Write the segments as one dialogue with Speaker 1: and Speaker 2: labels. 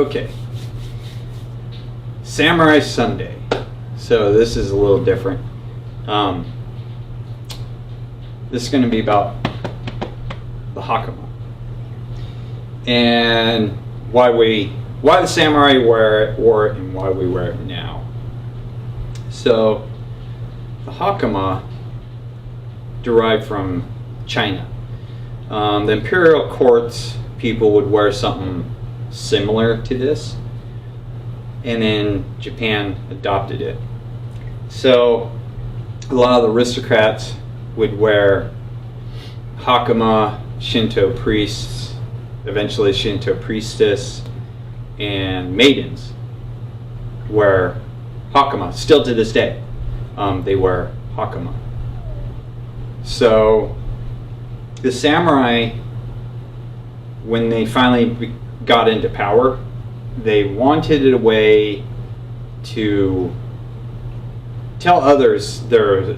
Speaker 1: Okay. Samurai Sunday. So this is a little different. This is going to be about the Hakama and why the samurai wore it and why we wear it now. So the Hakama derived from China. The imperial courts people would wear something similar to this, and then Japan adopted it. So a lot of the aristocrats would wear Hakama, Shinto priests, eventually Shinto priestess, and maidens wear Hakama. Still to this day, they wear Hakama. So the samurai, when they finally got into power, they wanted a way to tell others their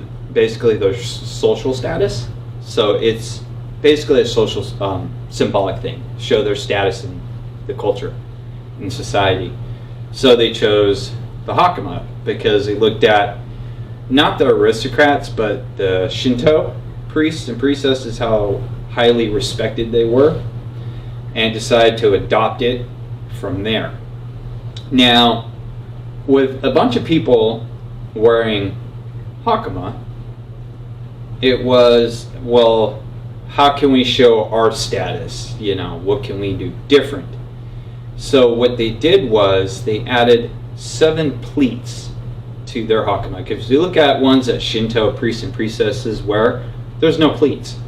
Speaker 1: social status. So it's basically a social symbolic thing, show their status in the culture, in society. So they chose the Hakama because they looked at not the aristocrats but the Shinto priests and priestesses, how highly respected they were, and decided to adopt it from there. Now, with a bunch of people wearing Hakama, it was, well, how can we show our status? You know, what can we do different? So what they did was they added 7 pleats to their Hakama. Because if you look at ones that Shinto priests and priestesses wear, there's no pleats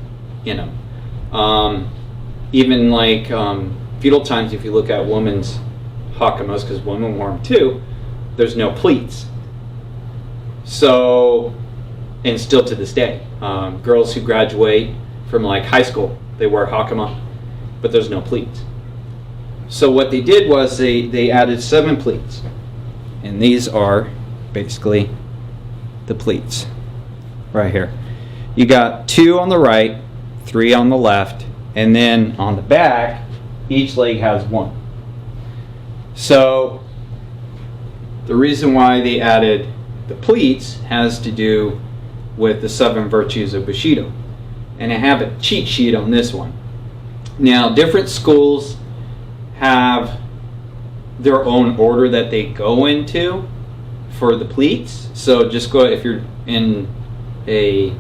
Speaker 1: in them. Even like feudal times, if you look at women's Hakamas, because women wore them too, there's no pleats. So, and still to this day, girls who graduate from like high school, they wear Hakama, but there's no pleats. So what they did was they added 7 pleats, and these are basically the pleats right here. You got 2 on the right, 3 on the left, and then on the back, each leg has 1. So the reason why they added the pleats has to do with the 7 virtues of Bushido. And I have a cheat sheet on this one. Now, different schools have their own order that they go into for the pleats. So just go, if you're in a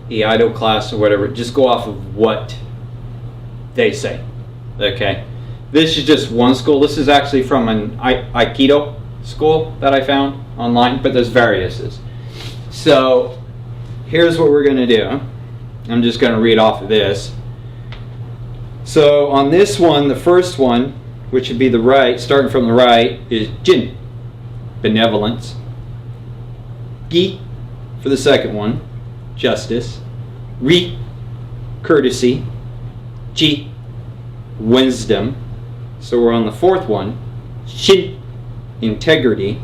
Speaker 1: Iaido class or whatever, just go off of what they say. Okay, this is just one school. This is actually from an Aikido school that I found online, but there's variouses. So here's what we're going to do. I'm just going to read off of this. So on this one, the first one, which would be the right, starting from the right, is Jin, benevolence. Gi, for the second one, justice. Ri, courtesy. Ji, wisdom. So we're on the fourth one. Shin, integrity.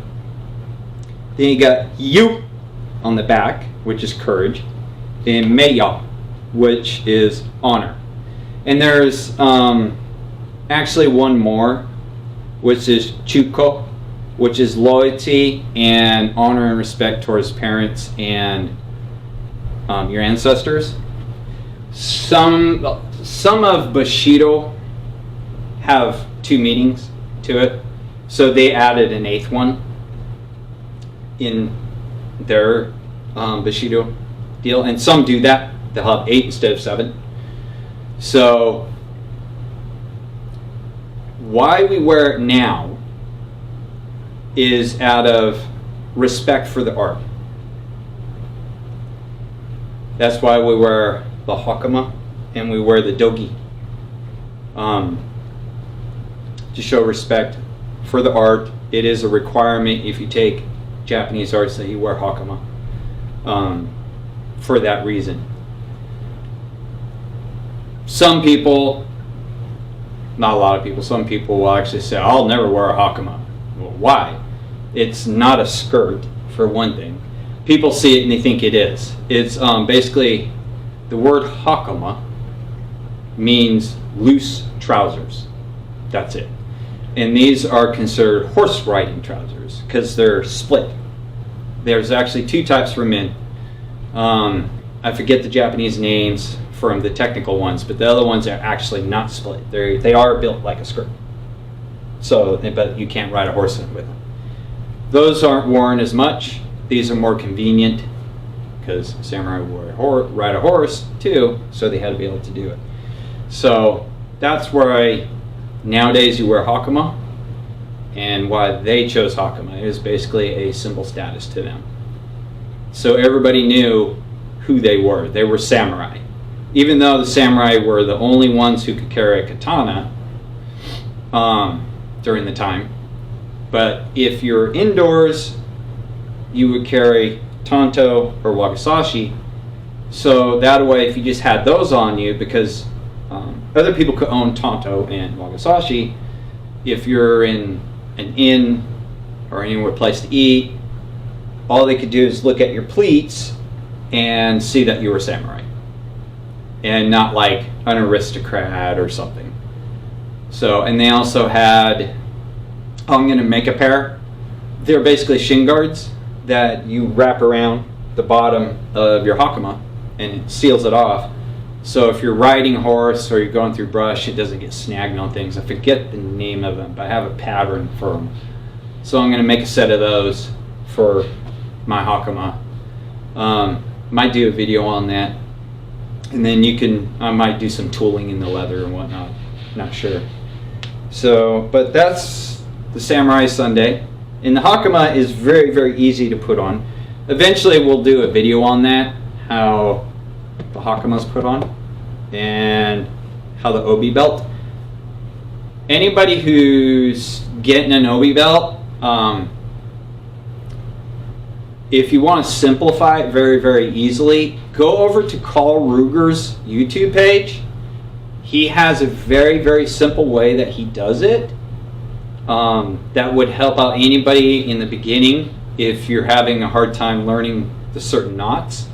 Speaker 1: Then you got Yu on the back, which is courage. And Meya, which is honor. And there's actually one more, which is Chuko, which is loyalty and honor and respect towards parents and your ancestors. Some of Bushido have 2 meanings to it, so they added an 8th one in their Bushido deal, and some do that. They'll have 8 instead of 7. So why we wear it now is out of respect for the art. That's why we wear the Hakama and we wear the Dogi, to show respect for the art. It is a requirement if you take Japanese arts that you wear Hakama, for that reason. Some people, not a lot of people, some people will actually say, I'll never wear a Hakama. Well, why? It's not a skirt, for one thing. People see it and they think it is. It's basically, the word Hakama means loose trousers. That's it. And these are considered horse riding trousers because they're split. There's actually two types for men. I forget the Japanese names from the technical ones, but the other ones are actually not split. They are built like a skirt. So, but you can't ride a horse with them. Those aren't worn as much. These are more convenient because samurai ride a horse too, so they had to be able to do it. So that's why nowadays you wear Hakama, and why they chose Hakama. It is basically a symbol status to them. So everybody knew who they were. They were samurai. Even though the samurai were the only ones who could carry a katana during the time. But if you're indoors, you would carry tanto or wakizashi. So that way, if you just had those on you, because other people could own tanto and wakizashi, if you're in an inn or anywhere place to eat, all they could do is look at your pleats and see that you were samurai and not like an aristocrat or something. So, and they also had, I'm going to make a pair. They're basically shin guards that you wrap around the bottom of your Hakama and it seals it off. So if you're riding a horse or you're going through brush, it doesn't get snagged on things. I forget the name of them, but I have a pattern for them. So I'm going to make a set of those for my Hakama. Might do a video on that. And then I might do some tooling in the leather and whatnot. Not sure. So, but that's the Samurai Sunday. And the Hakama is very, very easy to put on. Eventually we'll do a video on that, how the Hakama's put on, and how the obi belt. Anybody who's getting an obi belt, if you want to simplify it very, very easily, go over to Carl Ruger's YouTube page. He has a very, very simple way that he does it. That would help out anybody in the beginning if you're having a hard time learning the certain knots.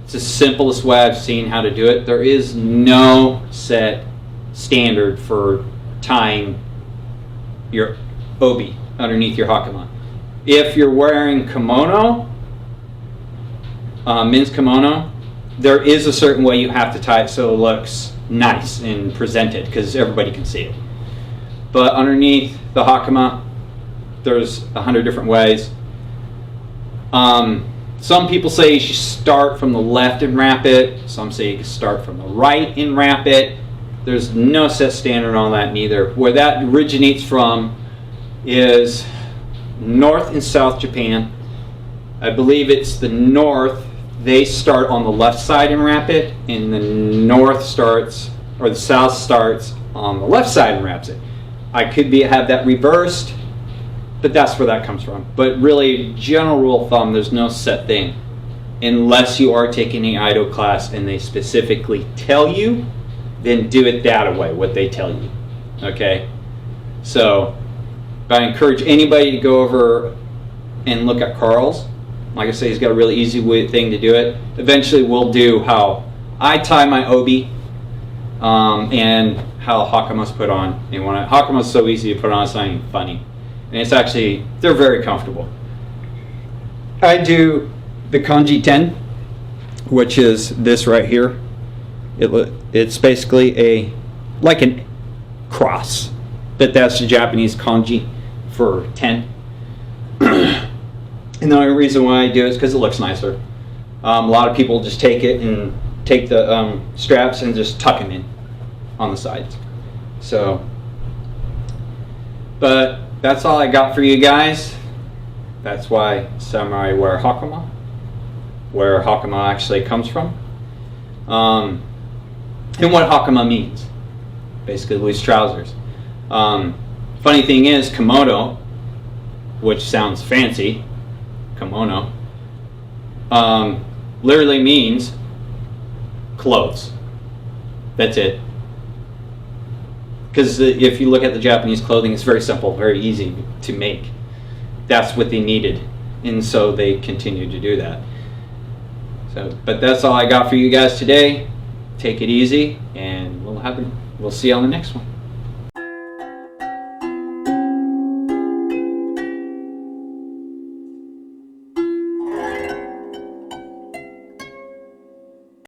Speaker 1: It's the simplest way I've seen how to do it. There is no set standard for tying your obi underneath your Hakama. If you're wearing kimono, men's kimono, there is a certain way you have to tie it so it looks nice and presented because everybody can see it. But underneath the Hakama, there's 100 different ways. Some people say you should start from the left and wrap it. Some say you can start from the right and wrap it. There's no set standard on that neither. Where that originates from is North and South Japan. I believe it's the North. They start on the left side and wrap it, and the North starts, or the South starts on the left side and wraps it. I could have that reversed, but that's where that comes from. But really, general rule of thumb, there's no set thing. Unless you are taking an Ido class and they specifically tell you, then do it that way, what they tell you. Okay? So, I encourage anybody to go over and look at Carl's. Like I say, he's got a really easy thing to do it. Eventually, we'll do how I tie my obi and how Hakama's put on. And when Hakama's so easy to put on, it's not even funny. And it's actually, they're very comfortable. I do the kanji 10, which is this right here. It's basically like a cross, but that's the Japanese kanji for 10. And the only reason why I do it is because it looks nicer. A lot of people just take it and take the straps and just tuck them in on the sides. So, but that's all I got for you guys. That's why samurai wear Hakama, where Hakama actually comes from. And what Hakama means. Basically loose trousers. Funny thing is, kimono, which sounds fancy, kimono, literally means clothes. That's it. Because if you look at the Japanese clothing, it's very simple, very easy to make. That's what they needed, and so they continued to do that. So, but that's all I got for you guys today. Take it easy, and we'll see you on the next one.